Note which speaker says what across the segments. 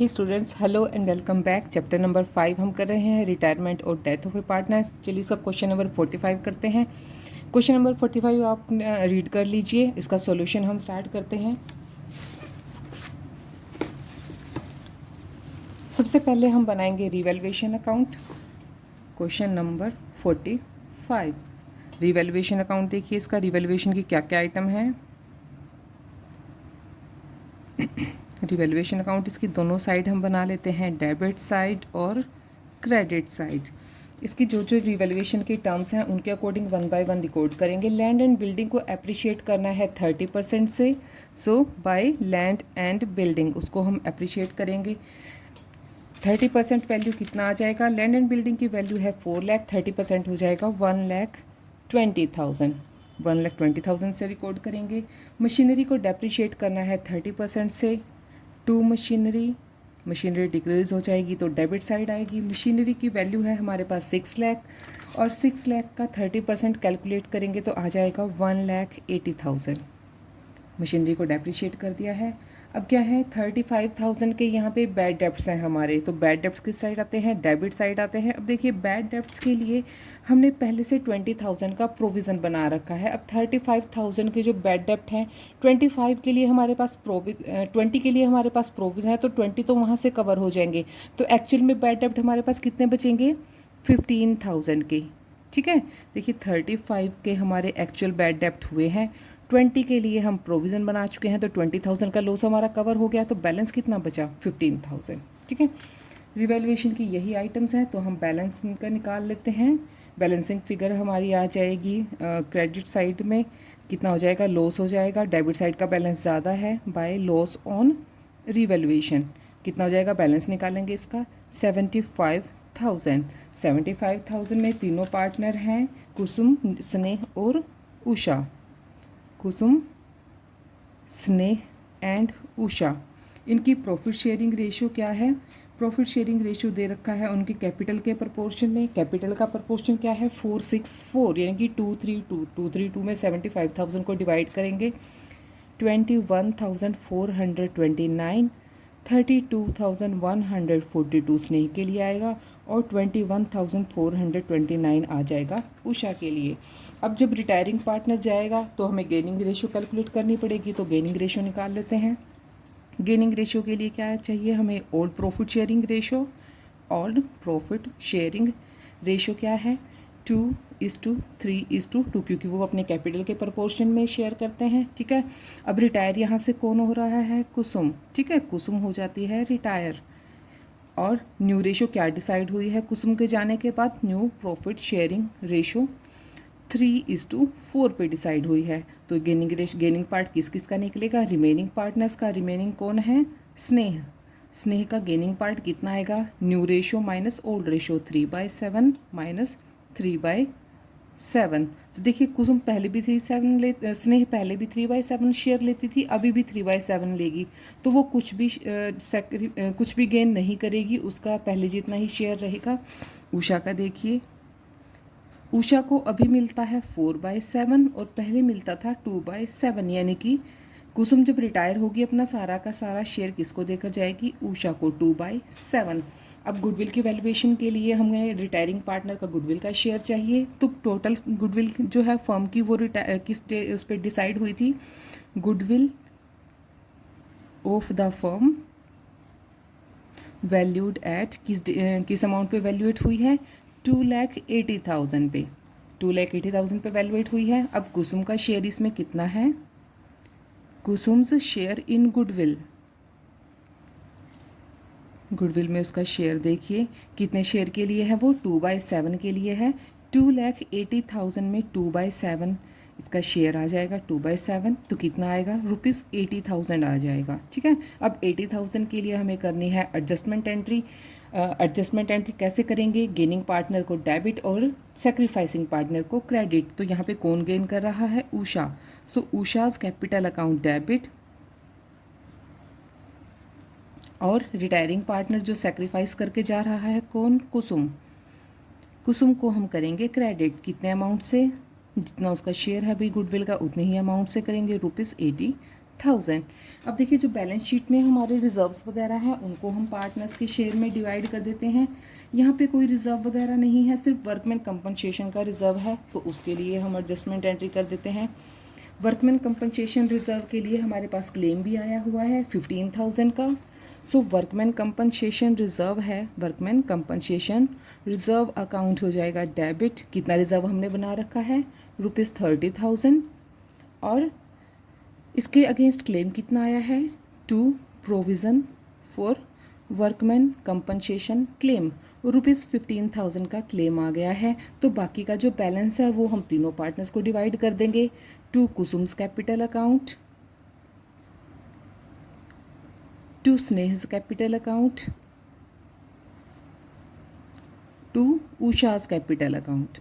Speaker 1: Hey students, hello and welcome back. Chapter number 5 हम कर रहे हैं रिटायरमेंट और डेथ ऑफ ए पार्टनर। चलिए इसका क्वेश्चन नंबर 45 करते हैं। क्वेश्चन नंबर 45 आप रीड कर लीजिए, इसका सॉल्यूशन हम स्टार्ट करते हैं। सबसे पहले हम बनाएंगे revaluation account. Question number 45 revaluation account. देखिए इसका रिवैल्यूएशन की क्या क्या आइटम है। रिवैल्यूएशन अकाउंट इसकी दोनों साइड हम बना लेते हैं, डेबिट साइड और क्रेडिट साइड। इसकी जो जो रिवैल्यूएशन की टर्म्स हैं उनके अकॉर्डिंग 1 बाय 1 रिकॉर्ड करेंगे। लैंड एंड बिल्डिंग को अप्रिशिएट करना है 30% से, सो बाय लैंड एंड बिल्डिंग उसको हम अप्रिशिएट करेंगे। 30% वैल्यू कितना आ जाएगा? लैंड एंड बिल्डिंग की वैल्यू है 4 लाख, 30% हो जाएगा 1,20,000। 1,20,000 से रिकॉर्ड करेंगे। मशीनरी को डेप्रिशिएट करना है 30% से। टू मशीनरी डिक्रीज हो जाएगी तो डेबिट साइड आएगी। मशीनरी की वैल्यू है हमारे पास 6 लाख और 6 लाख का 30% कैलकुलेट करेंगे तो आ जाएगा 1,80,000। मशीनरी को डेप्रिशिएट कर दिया है। अब क्या है, 35,000 के यहाँ पे बैड डेब्ट्स हैं हमारे, तो बैड डेब्ट्स किस साइड आते हैं? डेबिट साइड आते हैं। अब देखिए बैड डेब्ट्स के लिए हमने पहले से 20,000 का प्रोविज़न बना रखा है। अब 35,000 के जो बैड डेब्ट हैं, 20 के लिए हमारे पास प्रोविज़न है, तो 20 तो वहाँ से कवर हो जाएंगे। तो एक्चुअल में बैड डेब्ट हमारे पास कितने बचेंगे? 15,000 के। ठीक है, देखिए 35 के हमारे एक्चुअल बैड डेब्ट हुए हैं, 20 के लिए हम प्रोविज़न बना चुके हैं, तो 20,000 का लॉस हमारा कवर हो गया। तो बैलेंस कितना बचा? 15,000। ठीक है, रिवैल्यूएशन की यही आइटम्स हैं, तो हम बैलेंस का निकाल लेते हैं। बैलेंसिंग फिगर हमारी आ जाएगी क्रेडिट साइड में कितना हो जाएगा? लॉस हो जाएगा। डेबिट साइड का बैलेंस ज़्यादा है, बाय लॉस ऑन रिवैल्यूएशन कितना हो जाएगा? बैलेंस निकालेंगे इसका 75,000। 75,000 में तीनों पार्टनर हैं, कुसुम, स्नेह और उषा। कुसुम, स्नेह एंड उषा। इनकी प्रॉफिट शेयरिंग रेशियो क्या है? प्रॉफिट शेयरिंग रेशियो दे रखा है उनकी कैपिटल के प्रपोर्शन में। कैपिटल का प्रपोर्शन क्या है? 464, यानी कि 232। 232 में 75,000 को डिवाइड करेंगे, 21,429, 32,142 स्नेह के लिए आएगा और 21,429 आ जाएगा उषा के लिए। अब जब रिटायरिंग पार्टनर जाएगा तो हमें गेनिंग रेशियो कैलकुलेट करनी पड़ेगी, तो गेनिंग रेशियो निकाल लेते हैं। गेनिंग रेशियो के लिए क्या चाहिए हमें? Old profit sharing ratio. Old profit sharing ratio क्या है? 2:3:2, क्योंकि वो अपने कैपिटल के प्रपोर्शन में शेयर करते हैं। ठीक है, अब रिटायर यहाँ से कौन हो रहा है? कुसुम। ठीक है, कुसुम हो जाती है रिटायर। और न्यू रेशियो क्या डिसाइड हुई है कुसुम के जाने के बाद? न्यू प्रॉफिट शेयरिंग रेशियो 3:4 पे डिसाइड हुई है। तो गेनिंग पार्ट किस किस का निकलेगा? रिमेनिंग पार्टनर्स का। रिमेनिंग कौन है? स्नेह। स्नेह का गेनिंग पार्ट कितना आएगा? New ratio minus old ratio, 3/7 minus 3/7। तो देखिए कुसुम पहले भी 3/7 स्नेह पहले भी 3/7 शेयर लेती थी, अभी भी 3/7 लेगी, तो वो कुछ भी गेन नहीं करेगी, उसका पहले जितना ही शेयर रहेगा। उषा का देखिए, उषा को अभी मिलता है 4/7 और पहले मिलता था 2/7, यानी कि कुसुम जब रिटायर होगी अपना सारा का सारा शेयर किसको देकर जाएगी? उषा को, 2/7। अब गुडविल की वैल्यूएशन के लिए हमें रिटायरिंग पार्टनर का गुडविल का शेयर चाहिए, तो टोटल गुडविल जो है फर्म की वो उस पर डिसाइड हुई थी। Goodwill of the firm valued at किस अमाउंट पे वैल्यूएट हुई है? 2,80,000 पे। 2,80,000 पे वैल्यूएट हुई है। अब कुसुम का शेयर इसमें कितना है? कुसुम्स शेयर इन गुडविल, गुडविल में उसका शेयर देखिए कितने शेयर के लिए है? वो 2/7 के लिए है। 2,80,000 में 2/7 इसका शेयर आ जाएगा, 2/7, तो कितना आएगा? ₹80,000 आ जाएगा। ठीक है, अब 80,000 के लिए हमें करनी है एडजस्टमेंट एंट्री। एडजस्टमेंट एंट्री कैसे करेंगे? गेनिंग पार्टनर को डेबिट और सेक्रीफाइसिंग पार्टनर को क्रेडिट। तो यहाँ पे कौन गेन कर रहा है? उषा। सो उषाज कैपिटल अकाउंट डेबिट, और रिटायरिंग पार्टनर जो सेक्रीफाइस करके जा रहा है कौन? कुसुम। कुसुम को हम करेंगे क्रेडिट, कितने अमाउंट से? जितना उसका शेयर है अभी गुडविल का उतने ही अमाउंट से करेंगे, ₹80,000। 50,000। अब देखिए जो बैलेंस शीट में हमारे रिजर्व्स वगैरह हैं उनको हम पार्टनर्स के शेयर में डिवाइड कर देते हैं। यहाँ पे कोई रिज़र्व वगैरह नहीं है, सिर्फ वर्कमैन कंपनसेशन का रिज़र्व है, तो उसके लिए हम एडजस्टमेंट एंट्री कर देते हैं। वर्कमैन कंपनसेशन रिज़र्व के लिए हमारे पास क्लेम भी आया हुआ है 15,000 का। सो वर्कमैन कंपनसेशन रिज़र्व है, वर्कमैन कंपनसेशन रिज़र्व अकाउंट हो जाएगा डेबिट। कितना रिज़र्व हमने बना रखा है, ₹30,000। और इसके अगेंस्ट क्लेम कितना आया है, to provision for workman compensation claim, ₹15,000 का क्लेम आ गया है। तो बाकी का जो बैलेंस है वो हम तीनों पार्टनर्स को डिवाइड कर देंगे, to Kusum's capital account, to Sneha's capital account, to Usha's capital account.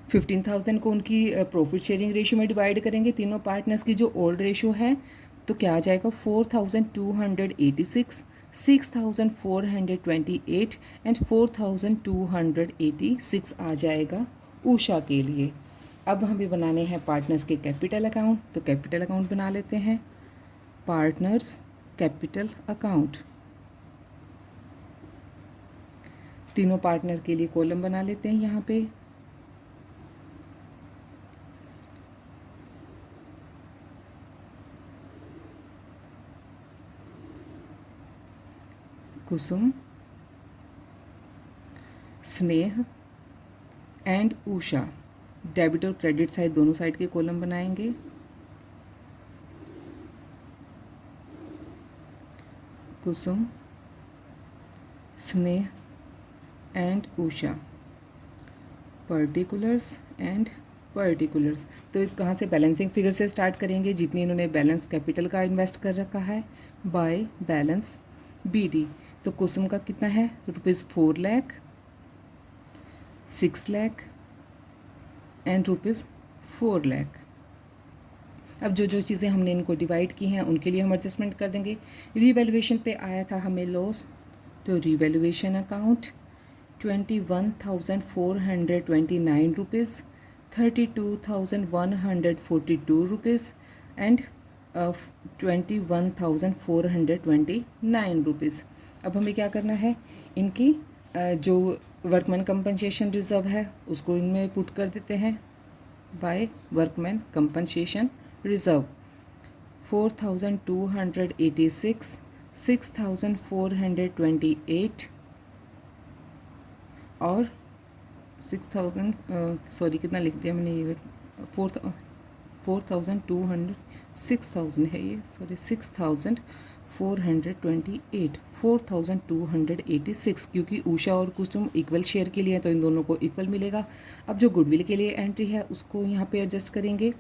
Speaker 1: 15,000 को उनकी प्रॉफिट शेयरिंग रेशियो में डिवाइड करेंगे, तीनों पार्टनर्स की जो ओल्ड रेशियो है, तो क्या आ जाएगा 4,286, 6,428 एंड 4,286 आ जाएगा उषा के लिए। अब हमें बनाने हैं पार्टनर्स के कैपिटल अकाउंट, तो कैपिटल अकाउंट बना लेते हैं, पार्टनर्स कैपिटल अकाउंट। तीनों पार्टनर के लिए कॉलम बना लेते हैं यहाँ पे। कुसुम, स्नेह एंड उषा, डेबिट और क्रेडिट साइड दोनों साइड के कॉलम बनाएंगे। कुसुम, स्नेह and Usha, particulars and particulars. तो कहाँ से, बैलेंसिंग फिगर से स्टार्ट करेंगे, जितनी इन्होंने बैलेंस कैपिटल का इन्वेस्ट कर रखा है बाय बैलेंस BD। तो कुसुम का कितना है, ₹4 लाख, 6 लाख एंड ₹4 लाख। अब जो जो चीज़ें हमने इनको डिवाइड की हैं उनके लिए हम एडजस्टमेंट कर देंगे। रीवैल्यूएशन पे आया था हमें लॉस, तो रीवैल्यूएशन अकाउंट ₹21,429, ₹32,142 एंड ₹21,429। अब हमें क्या करना है, इनकी जो वर्कमैन कंपनसेशन रिजर्व है उसको इनमें पुट कर देते हैं बाय वर्कमैन कंपनसेशन रिजर्व। 4,286, 6,428 और 6,000 सॉरी कितना लिख दिया मैंने, ये 4,200 6,000 है ये, सॉरी 6,428, 4,286, क्योंकि उषा और कुसुम इक्वल शेयर के लिए हैं तो इन दोनों को इक्वल मिलेगा। अब जो गुडविल के लिए एंट्री है उसको यहाँ पे एडजस्ट करेंगे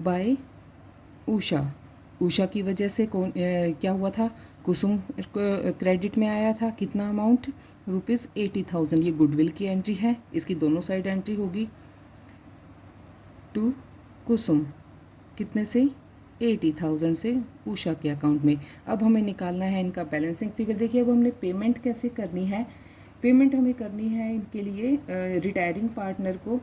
Speaker 1: बाय उषा। उषा की वजह से कौन क्या हुआ था, कुसुम क्रेडिट में आया था, कितना अमाउंट, ₹80,000। ये गुडविल की एंट्री है, इसकी दोनों साइड एंट्री होगी टू कुसुम, कितने से, 80,000 से उषा के अकाउंट में। अब हमें निकालना है इनका बैलेंसिंग फिगर। देखिए अब हमने पेमेंट कैसे करनी है, पेमेंट हमें करनी है इनके लिए रिटायरिंग पार्टनर को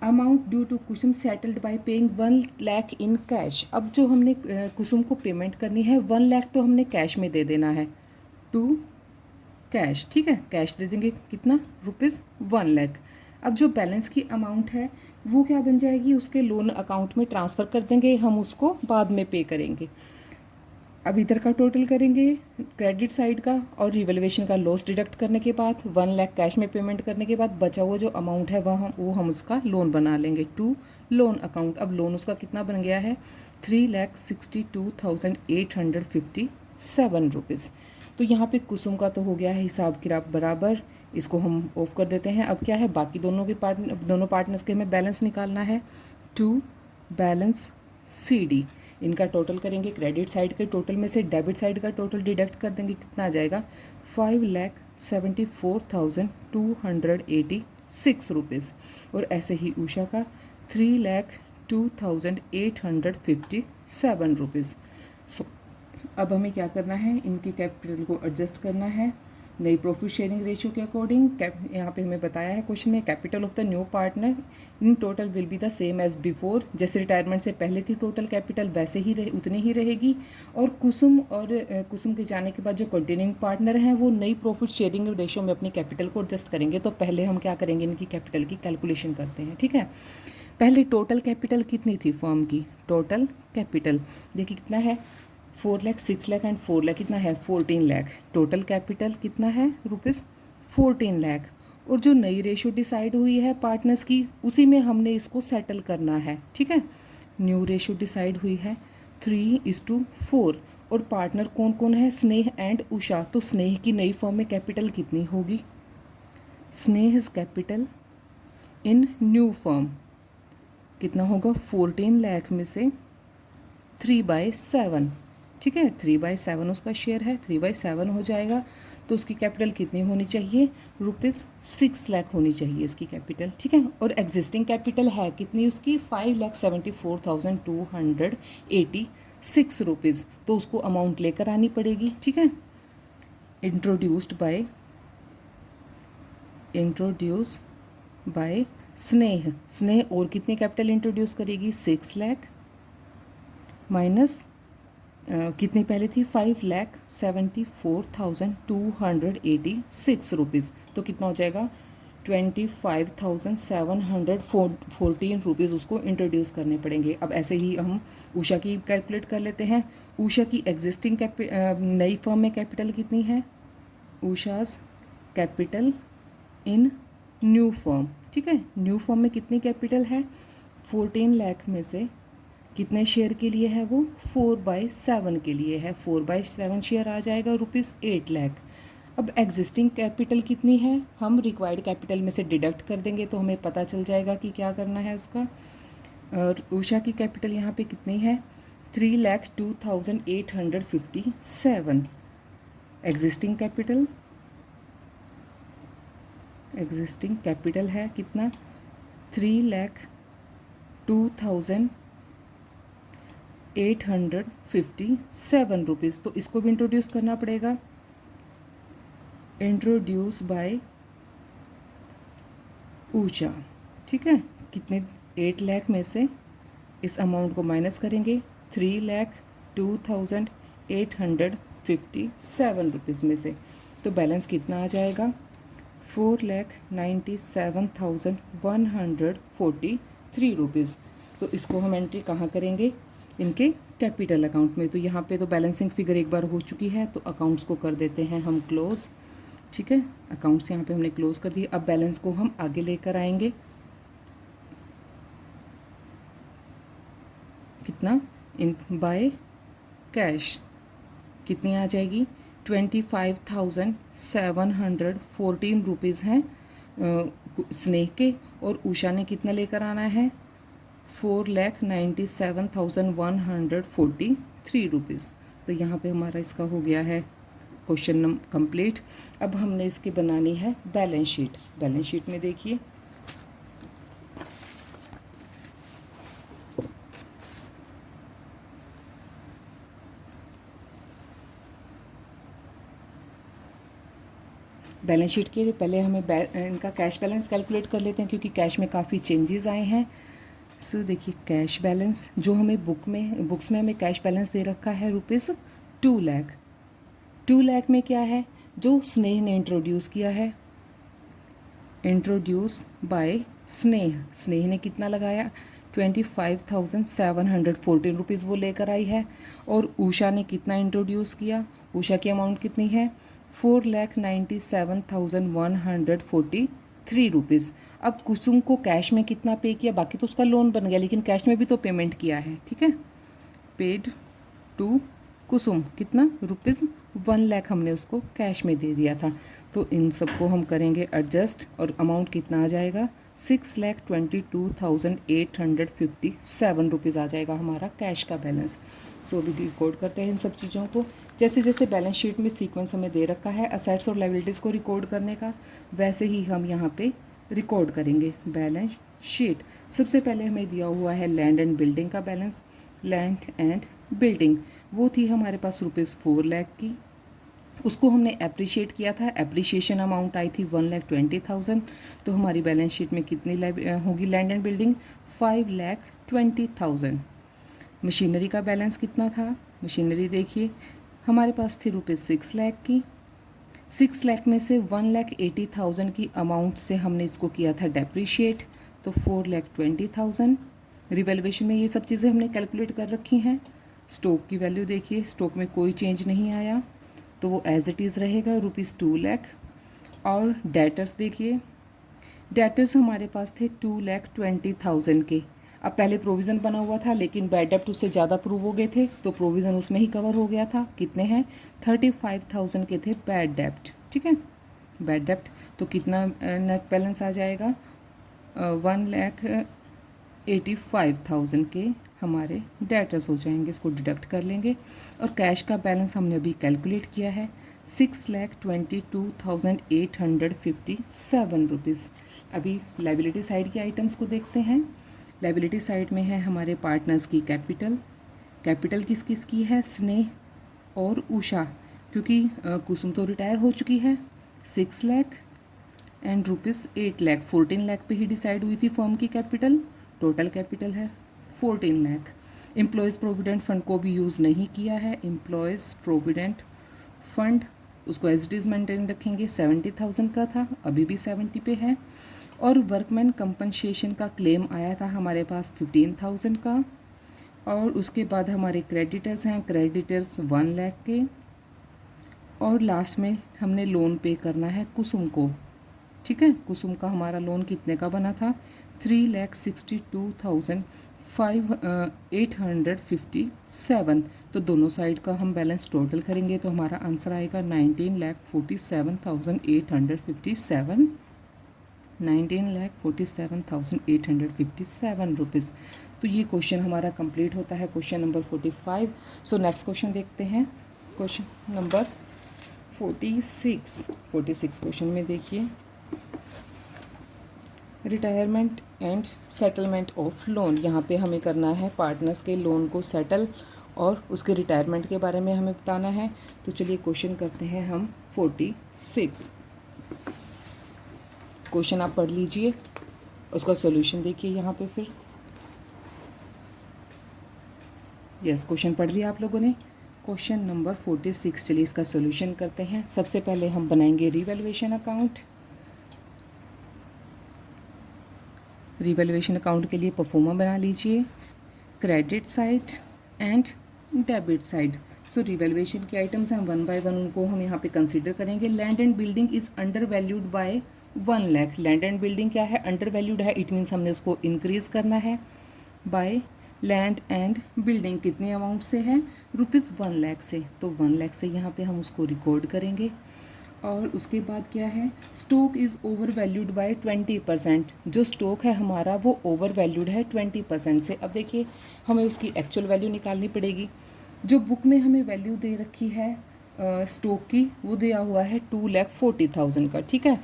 Speaker 1: amount due to Kusum settled by paying 1 lakh in cash. अब जो हमने कुसुम को पेमेंट करनी है 1 लाख तो हमने कैश में दे देना है, टू कैश, ठीक है, कैश दे देंगे, कितना, ₹1 लाख। अब जो बैलेंस की अमाउंट है वो क्या बन जाएगी, उसके लोन अकाउंट में ट्रांसफ़र कर देंगे, हम उसको बाद में पे करेंगे। अब इधर का टोटल करेंगे क्रेडिट साइड का और रिवैल्यूएशन का लॉस डिडक्ट करने के बाद 1 लाख कैश में पेमेंट करने के बाद बचा हुआ जो अमाउंट है वो हम उसका लोन बना लेंगे, टू लोन अकाउंट। अब लोन उसका कितना बन गया है, ₹3,62,857। तो यहाँ पे कुसुम का तो हो गया है हिसाब किताब बराबर, इसको हम ऑफ कर देते हैं। अब क्या है, बाकी दोनों पार्टनर्स के हमें बैलेंस निकालना है, टू बैलेंस CD। इनका टोटल करेंगे, क्रेडिट साइड के टोटल में से डेबिट साइड का टोटल डिडक्ट कर देंगे, कितना आ जाएगा, ₹5,74,286। और ऐसे ही उषा का ₹3,02,857। सो अब हमें क्या करना है, इनके कैपिटल को एडजस्ट करना है नई प्रॉफिट शेयरिंग रेशियो के अकॉर्डिंग यहाँ पे हमें बताया है क्वेश्चन में, capital of the new partner in total will be the same as before. जैसे रिटायरमेंट से पहले थी टोटल कैपिटल वैसे ही उतनी ही रहेगी। और कुसुम के जाने के बाद जो कंटिन्यूइंग पार्टनर हैं वो नई प्रॉफिट शेयरिंग रेशियो में अपनी कैपिटल को एडजस्ट करेंगे। तो पहले हम क्या करेंगे, इनकी कैपिटल की कैलकुलेशन करते हैं। ठीक है, पहले टोटल कैपिटल कितनी थी फर्म की, टोटल कैपिटल देखिए कितना है, 4 लाख, 6 लाख एंड 4 लाख कितना है, 14 लाख। टोटल कैपिटल कितना है, रुपीज़ 14 लाख। और जो नई रेशो डिसाइड हुई है पार्टनर्स की, उसी में हमने इसको सेटल करना है। ठीक है, न्यू रेशो डिसाइड हुई है 3:4। और पार्टनर कौन कौन है, स्नेह एंड उषा। तो स्नेह की नई फर्म में कैपिटल कितनी होगी, स्नेह कैपिटल इन न्यू फर्म कितना होगा, 14 लाख में से 3/7। ठीक है, 3/7 उसका शेयर है, 3/7 हो जाएगा। तो उसकी कैपिटल कितनी होनी चाहिए, रुपीज़ 6 लाख होनी चाहिए इसकी कैपिटल। ठीक है, और एग्जिस्टिंग कैपिटल है कितनी उसकी, 5,74,286 रुपीज़। तो उसको अमाउंट लेकर आनी पड़ेगी। ठीक है, इंट्रोड्यूस्ड बाय स्नेह। स्नेह और कितनी कैपिटल इंट्रोड्यूस करेगी, 6 लाख माइनस कितनी पहले थी, 5,74,286 रुपीज़। तो कितना हो जाएगा, 25,714 रुपीज़ उसको इंट्रोड्यूस करने पड़ेंगे। अब ऐसे ही हम उषा की कैलकुलेट कर लेते हैं। उषा की एग्जिस्टिंग नई फर्म में कैपिटल कितनी है, उषाज कैपिटल इन न्यू फर्म। ठीक है, न्यू फर्म में कितनी कैपिटल है, 14 लाख में से कितने शेयर के लिए है वो, 4/7 के लिए है। 4/7 शेयर आ जाएगा, रुपीज़ 8 लाख। अब एग्जिस्टिंग कैपिटल कितनी है, हम रिक्वायर्ड कैपिटल में से डिडक्ट कर देंगे तो हमें पता चल जाएगा कि क्या करना है उसका। और उषा की कैपिटल यहाँ पे कितनी है, 3,02,857। एग्जिस्टिंग कैपिटल है कितना, 3,02,857 रुपीज़। तो इसको भी इंट्रोड्यूस करना पड़ेगा, इंट्रोड्यूस बाय उषा। ठीक है, कितने, 8 लाख में से इस अमाउंट को माइनस करेंगे, 3,02,857 रुपीज़ में से। तो बैलेंस कितना आ जाएगा, 4,97,143 रुपीज़। तो इसको हम एंट्री कहाँ करेंगे, इनके कैपिटल अकाउंट में। तो यहाँ पे तो बैलेंसिंग फिगर एक बार हो चुकी है, तो अकाउंट्स को कर देते हैं हम क्लोज। ठीक है, अकाउंट्स यहाँ पे हमने क्लोज कर दिए। अब बैलेंस को हम आगे लेकर आएंगे, कितना, इन बाय कैश कितनी आ जाएगी, 25,714 रुपीज़ हैं स्नेह के। और उषा ने कितना लेकर आना है, 4,97,143 रुपीज़। तो यहाँ पे हमारा इसका हो गया है क्वेश्चन कंप्लीट। अब हमने इसकी बनानी है बैलेंस शीट। बैलेंस शीट में देखिए, बैलेंस शीट के लिए पहले हमें इनका कैश बैलेंस कैलकुलेट कर लेते हैं, क्योंकि कैश में काफ़ी चेंजेस आए हैं। सो देखिए, कैश बैलेंस जो हमें बुक्स में हमें कैश बैलेंस दे रखा है, रुपीज़ 2 लाख। 2 लाख में क्या है, जो स्नेह ने इंट्रोड्यूस किया है, इंट्रोड्यूस बाय स्नेह ने कितना लगाया, 25,714 रुपीज़ वो लेकर आई है। और उषा ने कितना इंट्रोड्यूस किया, उषा की अमाउंट कितनी है, 4,97,143 रुपीज़। अब कुसुम को कैश में कितना पे किया, बाकी तो उसका लोन बन गया, लेकिन कैश में भी तो पेमेंट किया है। ठीक है, पेड टू कुसुम कितना, रुपीज़ 1 लाख हमने उसको कैश में दे दिया था। तो इन सबको हम करेंगे एडजस्ट, और अमाउंट कितना आ जाएगा, 6,22,857 रुपीज़ आ जाएगा हमारा कैश का बैलेंस। सो अभी रिकॉर्ड करते हैं इन सब चीज़ों को। जैसे जैसे बैलेंस शीट में सीक्वेंस हमें दे रखा है असेट्स और लायबिलिटीज़ को रिकॉर्ड करने का, वैसे ही हम यहाँ पे रिकॉर्ड करेंगे बैलेंस शीट। सबसे पहले हमें दिया हुआ है लैंड एंड बिल्डिंग का बैलेंस। लैंड एंड बिल्डिंग वो थी हमारे पास रुपीज़ 4 लाख की। उसको हमने एप्रिशिएट किया था, एप्रिशिएशन अमाउंट आई थी 1,20,000। तो हमारी बैलेंस शीट में कितनी होगी लैंड एंड बिल्डिंग? 5,20,000। मशीनरी का बैलेंस कितना था? मशीनरी देखिए हमारे पास थी ₹6 लाख की। 6 लाख में से 1,80,000 की अमाउंट से हमने इसको किया था डेप्रीशिएट, तो 4,20,000। रिवैल्यूएशन में ये सब चीज़ें हमने कैलकुलेट कर रखी हैं। स्टॉक की वैल्यू देखिए, स्टॉक में कोई चेंज नहीं आया तो वो एज इट इज़ रहेगा ₹2 लाख। और डेटर्स देखिए, डेटर्स हमारे पास थे 2,20,000 के। अब पहले प्रोविज़न बना हुआ था लेकिन बैड डेप्ट उससे ज़्यादा प्रूव हो गए थे तो प्रोविज़न उसमें ही कवर हो गया था। कितने हैं? 35,000 के थे बैड डेप्ट। ठीक है, बैड डेप्ट तो कितना नेट बैलेंस आ जाएगा? 1,85,000 के हमारे डेटर्स हो जाएंगे, इसको डिडक्ट कर लेंगे। और कैश का बैलेंस हमने अभी कैलकुलेट किया है ₹6,22,857। अभी लाइबिलिटी साइड के आइटम्स को देखते हैं। लाइबिलिटी साइड में है हमारे पार्टनर्स की कैपिटल। कैपिटल किस किस की है? स्नेह और उषा, क्योंकि कुसुम तो रिटायर हो चुकी है। 6 लाख एंड ₹8 लाख, 14 लाख पे ही डिसाइड हुई थी फर्म की कैपिटल। टोटल कैपिटल है 14 लाख। एम्प्लॉयज़ प्रोविडेंट फंड को भी यूज़ नहीं किया है। एम्प्लॉयज़ प्रोविडेंट फंड उसको एज इट इज़ मेंटेन रखेंगे। 70,000 का था, अभी भी 70 पे है। और वर्कमैन कंपनसेशन का क्लेम आया था हमारे पास 15,000 का। और उसके बाद हमारे क्रेडिटर्स हैं, क्रेडिटर्स 1 लाख के। और लास्ट में हमने लोन पे करना है कुसुम को। ठीक है, कुसुम का हमारा लोन कितने का बना था? 3,62,857। तो दोनों साइड का हम बैलेंस टोटल करेंगे तो हमारा आंसर आएगा 19,47,857। 19,47,857 रुपीज़। तो ये क्वेश्चन हमारा कंप्लीट होता है, question number 45। So next question देखते हैं, क्वेश्चन नंबर 46। 46 क्वेश्चन में देखिए, retirement and settlement of loan. यहाँ पे हमें करना है पार्टनर्स के लोन को सेटल और उसके रिटायरमेंट के बारे में हमें बताना है। तो चलिए क्वेश्चन करते हैं हम 46। क्वेश्चन आप पढ़ लीजिए, उसका सॉल्यूशन देखिए यहाँ पे फिर। यस, क्वेश्चन पढ़ लिया आप लोगों ने। क्वेश्चन नंबर 46, चलिए इसका सॉल्यूशन करते हैं। सबसे पहले हम बनाएंगे रिवैल्यूएशन अकाउंट। रिवैल्यूएशन अकाउंट के लिए परफॉर्मा बना लीजिए, credit side and debit side. So revaluation के आइटम्स हैं, वन बाय वन उनको हम यहाँ पे कंसीडर करेंगे। Land and building is under valued bye 1 lakh. Land and building क्या है? अंडर वैल्यूड है, इट मीन्स हमने उसको इंक्रीज करना है। बाय लैंड एंड बिल्डिंग कितने अमाउंट से है? ₹1 लाख से। तो 1 लाख से यहाँ पे हम उसको रिकॉर्ड करेंगे। और उसके बाद क्या है? Stock is over valued bye 20%। जो स्टॉक है हमारा वो ओवर वैल्यूड है 20% से। अब देखिए हमें उसकी एक्चुअल वैल्यू निकालनी पड़ेगी। जो बुक में हमें वैल्यू दे रखी है स्टॉक की, वो दिया हुआ है 2,40,000 का। ठीक है,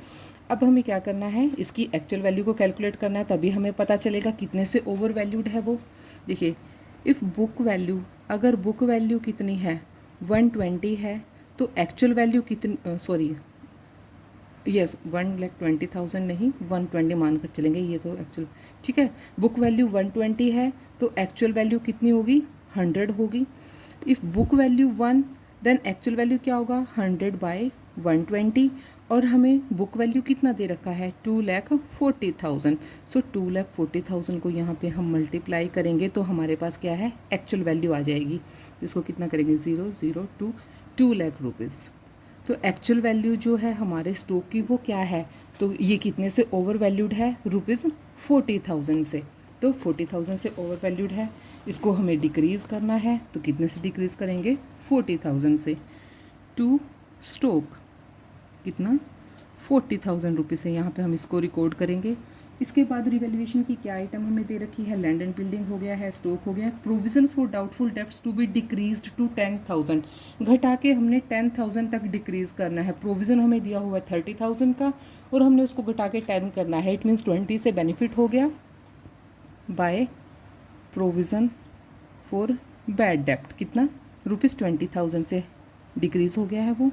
Speaker 1: अब हमें क्या करना है? इसकी एक्चुअल वैल्यू को कैलकुलेट करना है, तभी हमें पता चलेगा कितने से ओवर वैल्यूड है वो। देखिए, इफ़ बुक वैल्यू, अगर बुक वैल्यू कितनी है? 120 है, तो एक्चुअल वैल्यू कितनी, सॉरी यस 1,20,000 नहीं, 120 मान कर चलेंगे, ये तो एक्चुअल। ठीक है, बुक वैल्यू 120 है तो एक्चुअल वैल्यू कितनी होगी? 100 होगी। If book value 1, then actual value क्या होगा? 100/120। और हमें बुक वैल्यू कितना दे रखा है? 2,40,000। सो 2,40,000 को यहाँ पे हम मल्टीप्लाई करेंगे तो हमारे पास क्या है? एक्चुअल वैल्यू आ जाएगी। इसको कितना करेंगे? 002 2 लाख रुपीज़। तो एक्चुअल वैल्यू जो है हमारे स्टॉक की वो क्या है? तो ये कितने से ओवर वैल्यूड है? ₹40,000 से। तो 40,000 से ओवर वैल्यूड है, इसको हमें डिक्रीज़ करना है। तो कितने से डिक्रीज़ करेंगे? 40,000 से। टू स्टॉक कितना? 40,000 रुपीज़ से यहाँ पे हम इसको रिकॉर्ड करेंगे। इसके बाद रिवैल्यूएशन की क्या आइटम हमें दे रखी है? लैंड एंड बिल्डिंग हो गया है, स्टॉक हो गया। Provision for doubtful debts to be decreased to 10,000। घटा के हमने 10,000 तक डिक्रीज़ करना है। प्रोविज़न हमें दिया हुआ है 30,000 का और हमने उसको घटा के 10 करना है। इट मीन्स 20 से बेनिफिट हो गया बाय प्रोविज़न फॉर बैड डेब्ट। कितना? ₹20,000 से डिक्रीज़ हो गया है वो।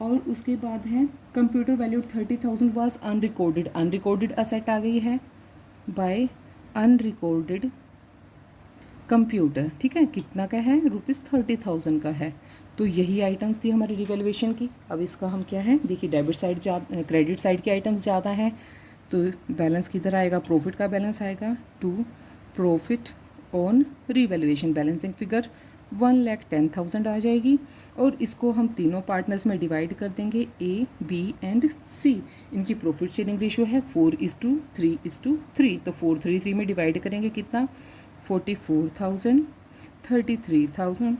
Speaker 1: और उसके बाद है computer valued 30,000 was unrecorded, unrecorded asset आ गई है बाय अनरिकॉर्डेड कंप्यूटर, ठीक है, कितना का है, ₹30,000 का है। तो यही आइटम्स थी हमारी रिवैल्यूएशन की। अब इसका हम क्या है, देखिए डेबिट साइड क्रेडिट साइड के आइटम्स ज़्यादा हैं, तो बैलेंस किधर आएगा, प्रॉफिट का बैलेंस आएगा to profit on revaluation, balancing figure 1,10,000 आ जाएगी। और इसको हम तीनों पार्टनर्स में डिवाइड कर देंगे, ए बी एंड सी। इनकी प्रॉफिट शेयरिंग रेशियो है 4:3:3, तो 4:3 में डिवाइड करेंगे कितना, 44,000, 33,000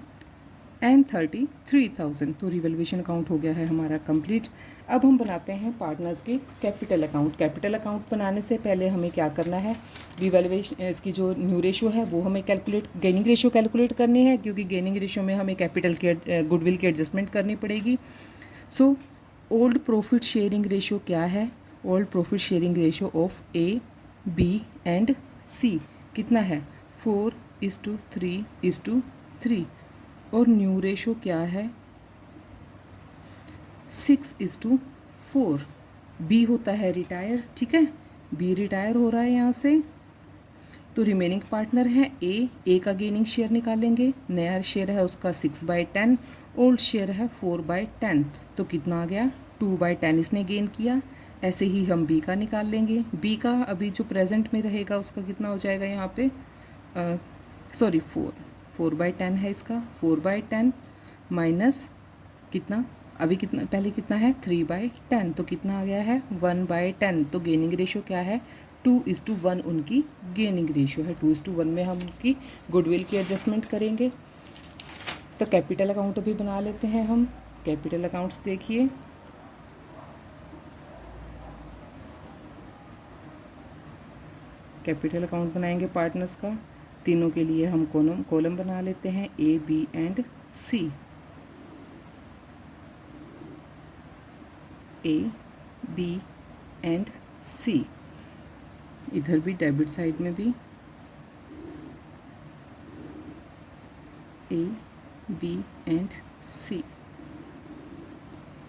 Speaker 1: एंड 33,000। तो रिवैल्यूएशन अकाउंट हो गया है हमारा कंप्लीट। अब हम बनाते हैं पार्टनर्स के कैपिटल अकाउंट। कैपिटल अकाउंट बनाने से पहले हमें क्या करना है, रिवैल्यूएशन इसकी जो न्यू रेशियो है वो हमें कैलकुलेट, गेनिंग रेशियो कैलकुलेट करनी है, क्योंकि गेनिंग रेशियो में हमें कैपिटल के गुडविल की एडजस्टमेंट करनी पड़ेगी। So old profit sharing ratio क्या है, old profit sharing ratio of A B and C कितना है, 4:3:3। और न्यू रेशो क्या है, 6:4। बी होता है रिटायर, ठीक है, बी रिटायर हो रहा है यहाँ से। तो रिमेनिंग पार्टनर है ए का गेनिंग शेयर निकालेंगे, नया शेयर है उसका 6/10, ओल्ड शेयर है 4/10, तो कितना आ गया, 2/10 इसने गेन किया। ऐसे ही हम बी का निकाल लेंगे, बी का अभी जो प्रेजेंट में रहेगा उसका कितना हो जाएगा यहाँ पे, सॉरी 4/10 है इसका, 4/10 माइनस कितना, अभी कितना, पहले कितना है 3/10, तो कितना आ गया है 1/10। तो गेनिंग रेशियो क्या है, 2:1 उनकी गेनिंग रेशियो है। 2:1 में हम उनकी गुडविल की एडजस्टमेंट करेंगे। तो कैपिटल अकाउंट अभी बना लेते हैं हम। कैपिटल अकाउंट्स देखिए, कैपिटल अकाउंट बनाएंगे पार्टनर्स का, तीनों के लिए हम कॉलम बना लेते हैं, A B and C, A B and C. इधर भी डेबिट साइड में भी A B and C.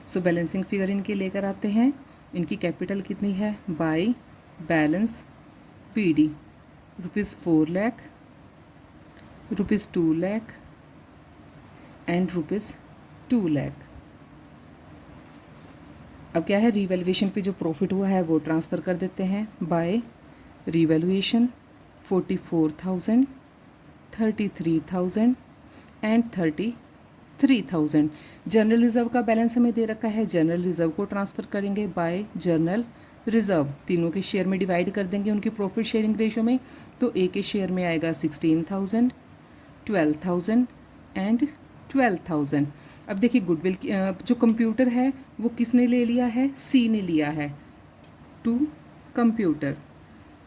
Speaker 1: So balancing figure इनके लेकर आते हैं। इनकी कैपिटल कितनी है, by balance BD, ₹4 lakh, ₹2 lakh and ₹2 lakh. अब क्या है, रिवैल्यूएशन पे जो प्रॉफिट हुआ है वो ट्रांसफ़र कर देते हैं, by revaluation 44,000, 33,000 and 33,000। General reserve का बैलेंस हमें दे रखा है, जनरल रिजर्व को ट्रांसफ़र करेंगे बाय जनरल रिजर्व, तीनों के शेयर में डिवाइड कर देंगे उनकी प्रॉफिट शेयरिंग रेशियो में। तो ए के शेयर में आएगा 16,000, 12,000 एंड 12,000। अब देखिए गुडविल की जो कंप्यूटर है वो किसने ले लिया है, सी ने लिया है, टू कंप्यूटर।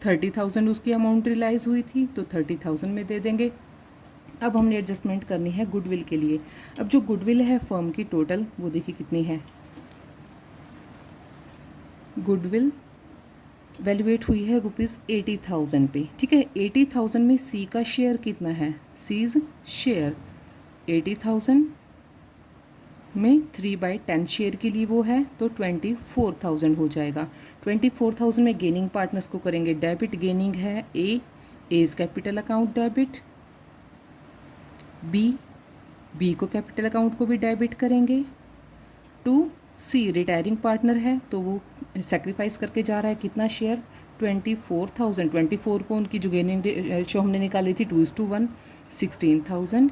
Speaker 1: 30,000 उसकी अमाउंट रियलाइज़ हुई थी, तो 30,000 में दे देंगे। अब हमने एडजस्टमेंट करनी है गुडविल के लिए। अब जो गुडविल है फर्म की टोटल, वो देखिए कितनी है, गुडविल वैल्यूएट हुई है ₹80,000 पे, ठीक है। 80,000 में सी का शेयर कितना है, सीज शेयर 80,000 में 3/10 शेयर के लिए वो है, तो 24,000 हो जाएगा। 24,000 में गेनिंग पार्टनर्स को करेंगे डेबिट, गेनिंग है A is capital account debit, B को कैपिटल अकाउंट को भी डेबिट करेंगे, टू सी रिटायरिंग पार्टनर है तो वो सेक्रीफाइस करके जा रहा है कितना शेयर, 24,000। 24 को उनकी जो गेनिंग रेशियो हमने निकाली थी 2:1, 16,000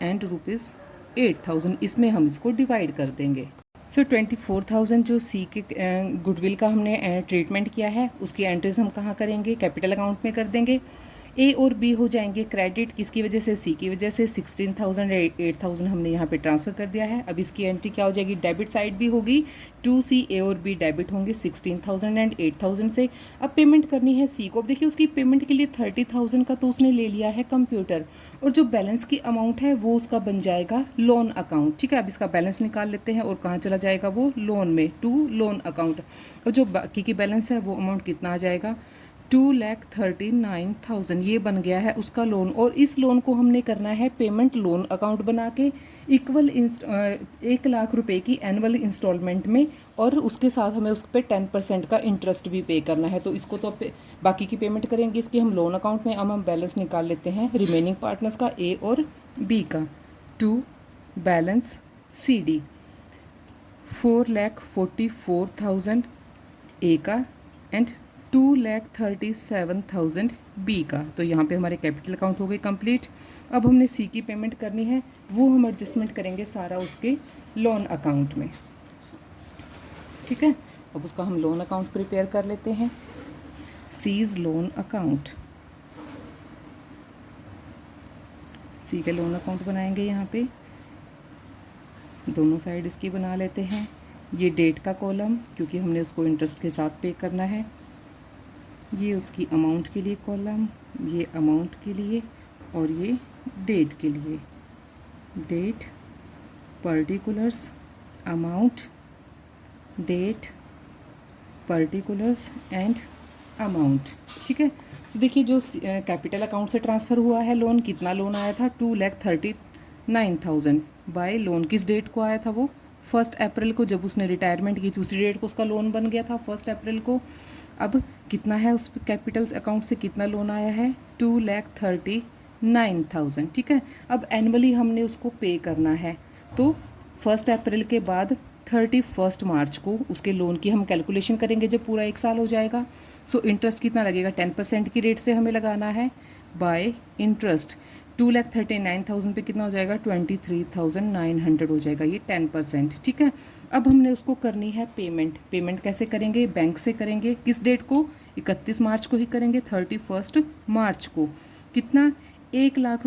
Speaker 1: एंड ₹8,000, इसमें हम इसको डिवाइड कर देंगे। सो 24,000 जो सी के गुडविल का हमने ट्रीटमेंट किया है उसकी एंट्रीज हम कहाँ करेंगे, कैपिटल अकाउंट में कर देंगे। ए और बी हो जाएंगे क्रेडिट, किसकी वजह से, सी की वजह से। 16,000 8,000 हमने यहाँ पे ट्रांसफ़र कर दिया है। अब इसकी एंट्री क्या हो जाएगी, डेबिट साइड भी होगी, 2C ए और बी डेबिट होंगे 16,000 एंड 8,000 से। अब पेमेंट करनी है सी को। अब देखिए उसकी पेमेंट के लिए 30,000 का तो उसने ले लिया है कंप्यूटर, और जो बैलेंस की अमाउंट है वो उसका बन जाएगा लोन अकाउंट, ठीक है। अब इसका बैलेंस निकाल लेते हैं, और कहाँ चला जाएगा वो, लोन में, टू लोन अकाउंट। और जो बाकी की बैलेंस है वो अमाउंट कितना आ जाएगा, 2,39,000 ये बन गया है उसका लोन। और इस लोन को हमने करना है पेमेंट लोन अकाउंट बना के इक्वल 1 लाख रुपए की एनुअल इंस्टॉलमेंट में, और उसके साथ हमें उस पर 10% का इंटरेस्ट भी पे करना है। तो इसको तो बाकी की पेमेंट करेंगे इसकी हम लोन अकाउंट में। अब हम बैलेंस निकाल लेते हैं रिमेनिंग पार्टनर्स का, ए और बी का। टू बैलेंस सी डी 4,44,000 ए का एंड 2,37,000 बी का। तो यहाँ पे हमारे कैपिटल अकाउंट हो गए कंप्लीट। अब हमने सी की पेमेंट करनी है, वो हम एडजस्टमेंट करेंगे सारा उसके लोन अकाउंट में, ठीक है। अब उसका हम लोन अकाउंट प्रिपेयर कर लेते हैं। सीज लोन अकाउंट, सी का लोन अकाउंट बनाएंगे। यहाँ पे दोनों साइड इसकी बना लेते हैं। ये डेट का कॉलम, क्योंकि हमने उसको इंटरेस्ट के साथ पे करना है। ये उसकी अमाउंट के लिए कॉलम, ये अमाउंट के लिए, और ये डेट के लिए। Date, particulars, amount, date, particulars and amount, ठीक है। तो देखिए जो कैपिटल अकाउंट से ट्रांसफ़र हुआ है लोन, कितना लोन आया था 2,39,000 बाय लोन। किस डेट को आया था वो 1 अप्रैल को, जब उसने रिटायरमेंट की थी उसी डेट को उसका लोन बन गया था 1 अप्रैल को। अब कितना है उस कैपिटल अकाउंट से कितना लोन आया है 2,39,000, ठीक है। अब एनुअली हमने उसको पे करना है, तो 1 अप्रैल के बाद 31 मार्च को उसके लोन की हम कैलकुलेशन करेंगे जब पूरा 1 साल हो जाएगा। सो इंटरेस्ट कितना लगेगा 10% की रेट से हमें लगाना है बाय इंटरेस्ट। 2,39,000 पे कितना हो जाएगा 23,900 हो जाएगा, ये 10%, ठीक है। अब हमने उसको करनी है पेमेंट। पेमेंट कैसे करेंगे, बैंक से करेंगे। किस डेट को 31 मार्च को ही करेंगे, 31 मार्च को। कितना 1 लाख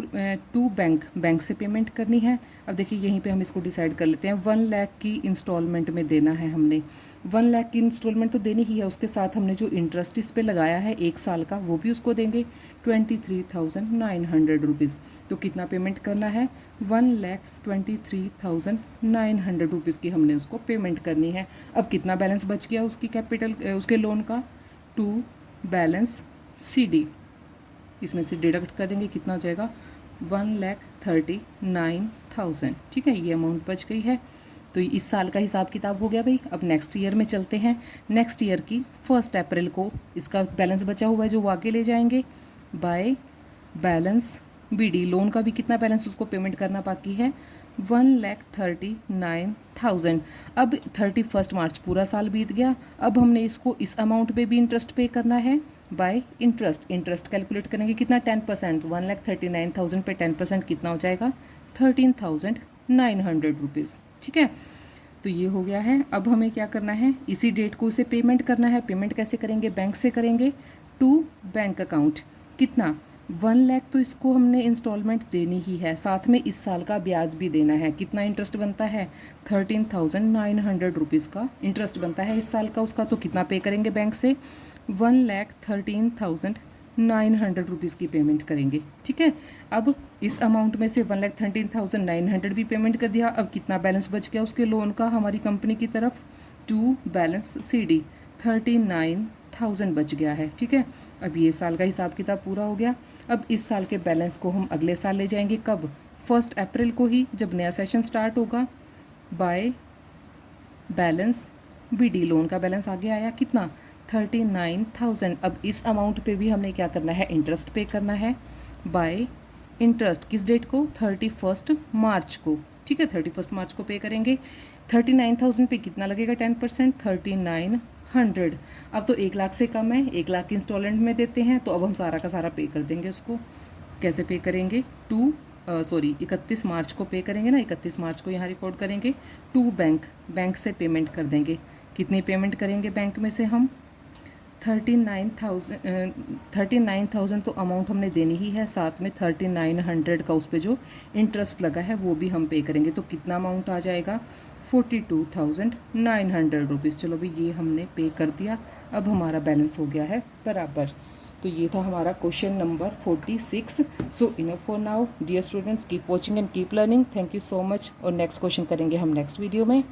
Speaker 1: टू बैंक से पेमेंट करनी है। अब देखिए यहीं पे हम इसको डिसाइड कर लेते हैं। 1 लाख की इंस्टॉलमेंट में देना है हमने। 1 लाख की इंस्टॉलमेंट तो देनी ही है, उसके साथ हमने जो इंटरेस्ट इस पे लगाया है 1 साल का वो भी उसको देंगे 23,900 रुपीज़। तो कितना पेमेंट करना है 1,23,900 रुपीज़ की हमने उसको पेमेंट करनी है। अब कितना बैलेंस बच गया उसकी कैपिटल उसके लोन का, टू बैलेंस सी डी, इसमें से डिडक्ट कर देंगे, कितना हो जाएगा 1,39,000, ठीक है। ये अमाउंट बच गई है। तो इस साल का हिसाब किताब हो गया भाई। अब नेक्स्ट ईयर में चलते हैं। नेक्स्ट ईयर की 1 अप्रैल को इसका बैलेंस बचा हुआ है जो वो आगे ले जाएंगे by balance B D. Loan का भी कितना बैलेंस उसको पेमेंट करना बाकी है 1,39,000। अब 31 मार्च पूरा साल बीत गया। अब हमने इसको इस अमाउंट पे भी इंटरेस्ट पे करना है बाय इंटरेस्ट। इंटरेस्ट कैलकुलेट करेंगे कितना 10%, 1,39,000 पे 10% कितना हो जाएगा 13,900 रुपीज़, ठीक है। तो ये हो गया है। अब हमें क्या करना है, इसी डेट को उसे पेमेंट करना है। पेमेंट कैसे करेंगे, बैंक से करेंगे टू बैंक अकाउंट। कितना 1 लाख तो इसको हमने इंस्टॉलमेंट देनी ही है, साथ में इस साल का ब्याज भी देना है। कितना इंटरेस्ट बनता है 13,900 रुपीज़ का इंटरेस्ट बनता है इस साल का उसका। तो कितना पे करेंगे बैंक से 1,13,900 रुपीज़ की पेमेंट करेंगे, ठीक है। अब इस अमाउंट में से 1,13,900 भी पेमेंट कर दिया। अब कितना बैलेंस बच गया उसके लोन का हमारी कंपनी की तरफ, टू बैलेंस सी डी 39,000 बच गया है, ठीक है। अब ये साल का हिसाब किताब पूरा हो गया। अब इस साल के बैलेंस को हम अगले साल ले जाएंगे, कब 1 अप्रैल को ही, जब नया सेशन स्टार्ट होगा, by balance B D. Loan का बैलेंस आगे आया कितना 39,000। अब इस अमाउंट पे भी हमने क्या करना है, इंटरेस्ट पे करना है बाय इंटरेस्ट। किस डेट को 31 मार्च को, ठीक है। 31 मार्च को पे करेंगे। 39,000 पे कितना लगेगा 10%, 3,900। अब तो 1 लाख से कम है, 1 लाख की इंस्टॉलमेंट में देते हैं, तो अब हम सारा का सारा पे कर देंगे उसको। कैसे पे करेंगे 31 मार्च को पे करेंगे ना, 31 मार्च को यहाँ रिकॉर्ड करेंगे। टू बैंक से पेमेंट कर देंगे। कितनी पेमेंट करेंगे बैंक में से हम 39,000 तो अमाउंट हमने देनी ही है, साथ में 3,900 का उस पर जो इंटरेस्ट लगा है वो भी हम पे करेंगे। तो कितना अमाउंट आ जाएगा 42,900 रुपीज़। चलो भाई ये हमने पे कर दिया। अब हमारा बैलेंस हो गया है बराबर। तो ये था हमारा question number 46। So enough for now dear students, keep watching and keep learning. Thank you so much. और नेक्स्ट क्वेश्चन करेंगे हम नेक्स्ट वीडियो में।